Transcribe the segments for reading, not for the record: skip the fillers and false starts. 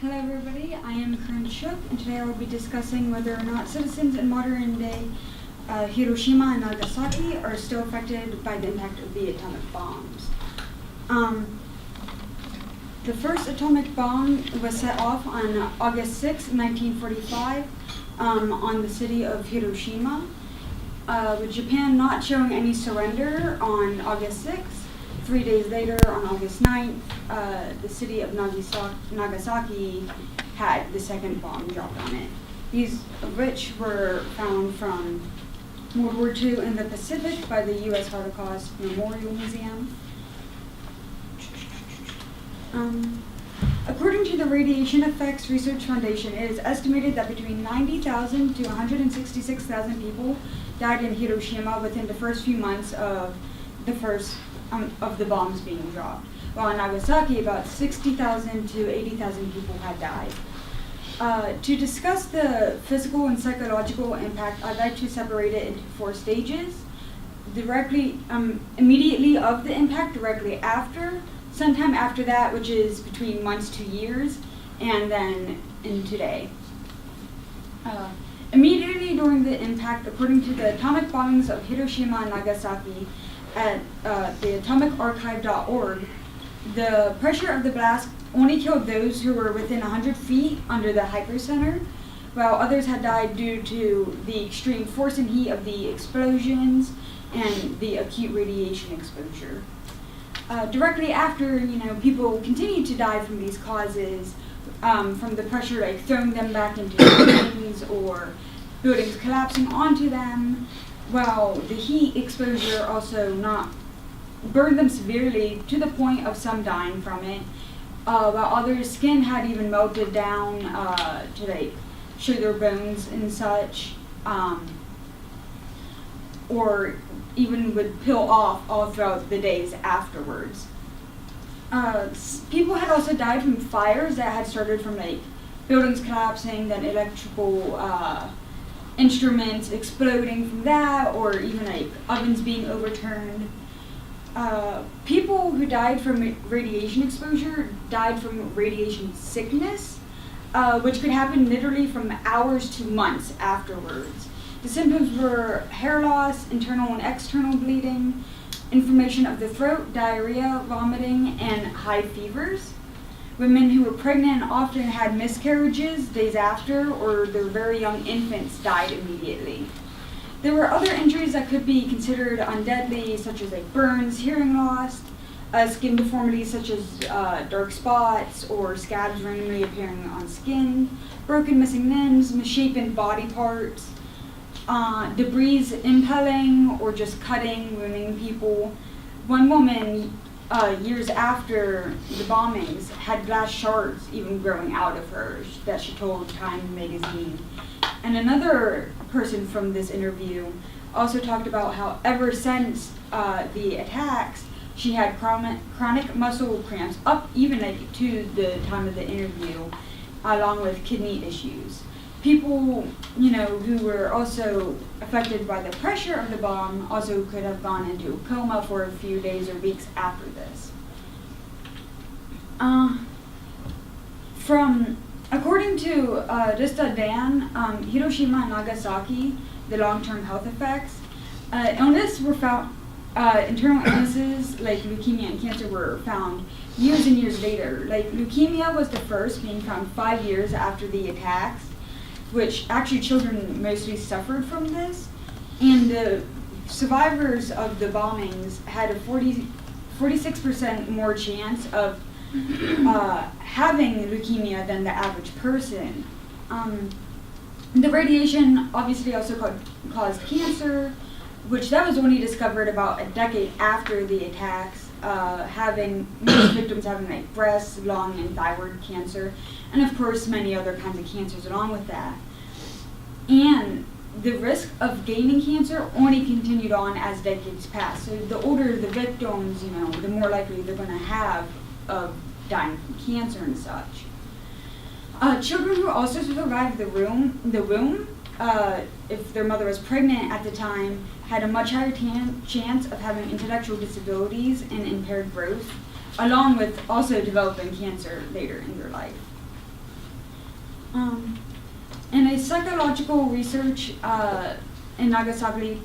Hello everybody, I am Corine and today I will be discussing whether or not citizens in modern day Hiroshima and Nagasaki are still affected by the impact of the atomic bombs. The first atomic bomb was set off on August 6, 1945 on the city of Hiroshima, with Japan not showing any surrender on August 6th. 3 days later, on August 9th, the city of Nagasaki had the second bomb dropped on it. These which were found from World War II in the Pacific by the U.S. Holocaust Memorial Museum. According to the Radiation Effects Research Foundation, it is estimated that between 90,000 to 166,000 people died in Hiroshima within the first few months of the bombs being dropped, while in Nagasaki about 60,000 to 80,000 people had died. To discuss the physical and psychological impact, I'd like to separate it into 4 stages. Directly, immediately of the impact, directly after, sometime after that, which is between months to years, and then in today. Immediately during the impact, according to the atomic bombings of Hiroshima and Nagasaki, at the atomicarchive.org, the pressure of the blast only killed those who were within 100 feet under the hypercenter, while others had died due to the extreme force and heat of the explosions and the acute radiation exposure. Directly after, people continued to die from these causes, from the pressure like throwing them back into buildings or buildings collapsing onto them, while the heat exposure also not burned them severely to the point of some dying from it, while others' skin had even melted down to show their bones and such, or even would peel off all throughout the days afterwards. People had also died from fires that had started from buildings collapsing, then electrical instruments exploding from that, or even ovens being overturned. People who died from radiation exposure died from radiation sickness, which could happen literally from hours to months afterwards. The symptoms were hair loss, internal and external bleeding, inflammation of the throat, diarrhea, vomiting, and high fevers. Women who were pregnant often had miscarriages days after, or their very young infants died immediately. There were other injuries that could be considered undeadly, such as burns, hearing loss, skin deformities such as dark spots or scabs randomly appearing on skin, broken missing limbs, misshapen body parts, debris impaling or just cutting, wounding people. One woman, years after the bombings, had glass shards even growing out of her that she told Time magazine. And another person from this interview also talked about how ever since the attacks, she had chronic muscle cramps up even to the time of the interview, along with kidney issues. People, who were also affected by the pressure of the bomb also could have gone into a coma for a few days or weeks after this. According to Rista Dan, Hiroshima and Nagasaki, the long-term health effects, illness were found, internal illnesses like leukemia and cancer were found years and years later. Leukemia was the first, being found 5 years after the attacks, which actually children mostly suffered from this, and the survivors of the bombings had a 46% more chance of having leukemia than the average person. The radiation obviously also caused cancer, which that was only discovered about a decade after the attacks, most victims having breast, lung, and thyroid cancer, and of course many other kinds of cancers along with that. And the risk of gaining cancer only continued on as decades passed. So the older the victims, the more likely they're going to have of dying from cancer and such. Children who also survived the womb, if their mother was pregnant at the time, had a much higher chance of having intellectual disabilities and impaired growth, along with also developing cancer later in their life. In a psychological research in Nagasaki,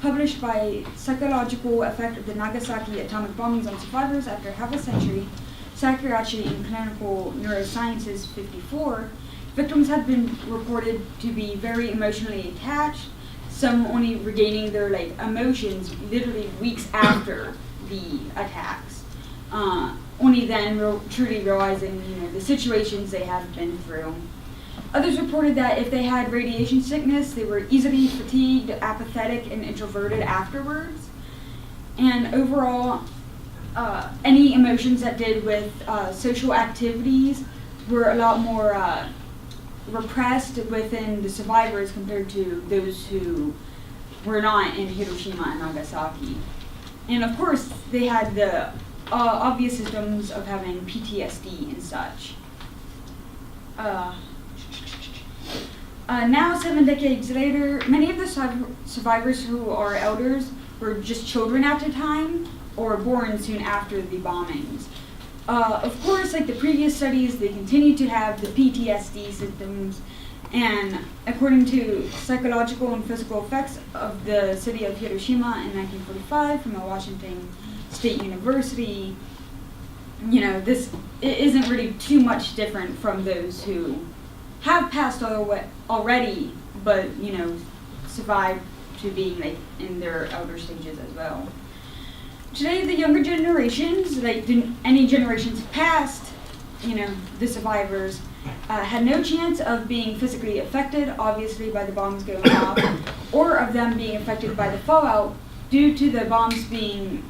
published by Psychological Effect of the Nagasaki Atomic Bombings on Survivors After Half a Century, Psychiatry and Clinical Neurosciences 54, victims have been reported to be very emotionally attached, some only regaining their emotions literally weeks after the attacks, only then truly realizing the situations they have been through. Others reported that if they had radiation sickness, they were easily fatigued, apathetic, and introverted afterwards. And overall, any emotions that did with social activities were a lot more repressed within the survivors compared to those who were not in Hiroshima and Nagasaki. And of course, they had the obvious symptoms of having PTSD and such. Now, 7 decades later, many of the survivors who are elders were just children at the time or born soon after the bombings. Of course, like the previous studies, they continue to have the PTSD symptoms, and according to psychological and physical effects of the city of Hiroshima in 1945 from the Washington State University, it isn't really too much different from those who have passed already, but survived to being in their elder stages as well. Today, the younger generations, any generations past, the survivors, had no chance of being physically affected, obviously, by the bombs going off, or of them being affected by the fallout due to the bombs being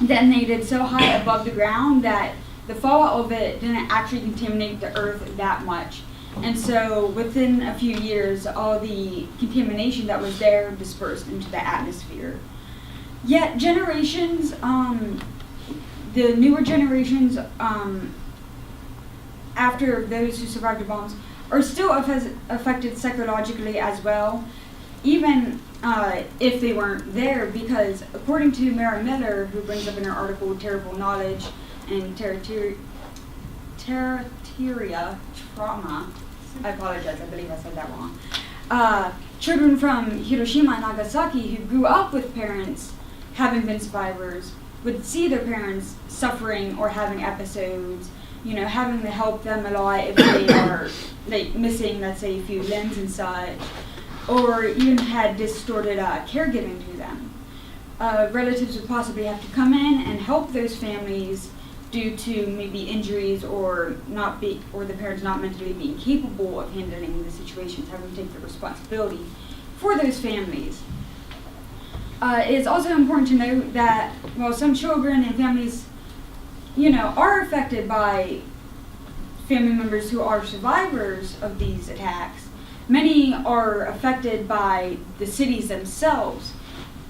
detonated so high above the ground that the fallout of it didn't actually contaminate the earth that much. And so within a few years, all the contamination that was there dispersed into the atmosphere. Yet generations, the newer generations after those who survived the bombs are still affected psychologically as well, even if they weren't there, because according to Mara Miller, who brings up in her article Terrible Knowledge and Tertiary Trauma, I apologize, I believe I said that wrong, children from Hiroshima and Nagasaki who grew up with parents having been survivors would see their parents suffering or having episodes, having to help them a lot if they are missing, let's say, a few limbs and such, or even had distorted caregiving to them. Relatives would possibly have to come in and help those families due to maybe injuries or the parents not mentally being capable of handling the situations, having to take the responsibility for those families. It is also important to note that while some children and families, are affected by family members who are survivors of these attacks, many are affected by the cities themselves,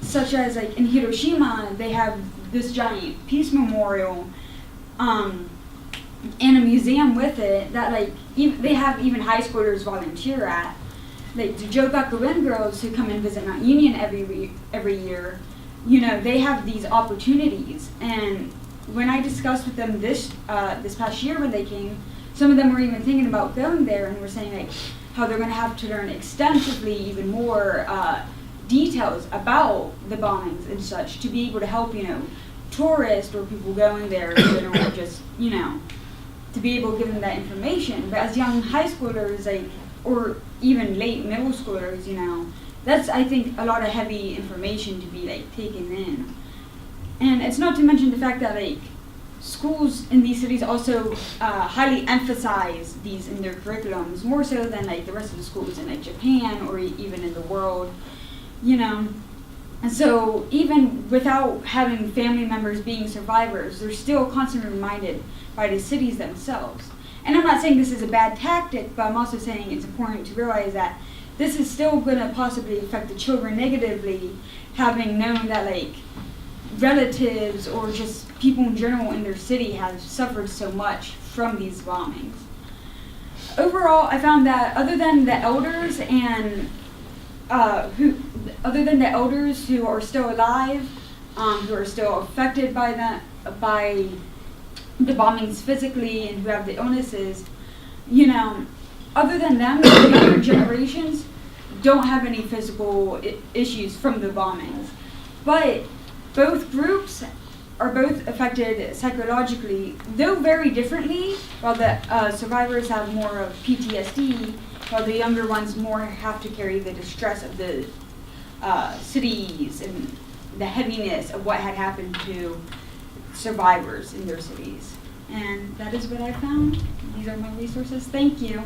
such as in Hiroshima, they have this giant peace memorial and a museum with it that they have even high schoolers volunteer at. The Jogakuin girls who come and visit Mount Union every year, they have these opportunities. And when I discussed with them this past year when they came, some of them were even thinking about going there and were saying how they're going to have to learn extensively even more details about the bombings and such to be able to help tourists or people going there in general, just to be able to give them that information. But as young high schoolers, or even late middle schoolers, that's, I think, a lot of heavy information to be taken in. And it's not to mention the fact that schools in these cities also highly emphasize these in their curriculums, more so than the rest of the schools in Japan or even in the world, And so even without having family members being survivors, they're still constantly reminded by the cities themselves. And I'm not saying this is a bad tactic, but I'm also saying it's important to realize that this is still going to possibly affect the children negatively, having known that relatives or just people in general in their city have suffered so much from these bombings. Overall, I found that other than the elders who are still alive, who are still affected by the bombings physically and who have the illnesses, you know, other than them, the younger generations don't have any physical issues from the bombings. But both groups are both affected psychologically, though very differently. While the survivors have more of PTSD, while the younger ones more have to carry the distress of the cities and the heaviness of what had happened to survivors in their cities. And that is what I found. These are my resources. Thank you.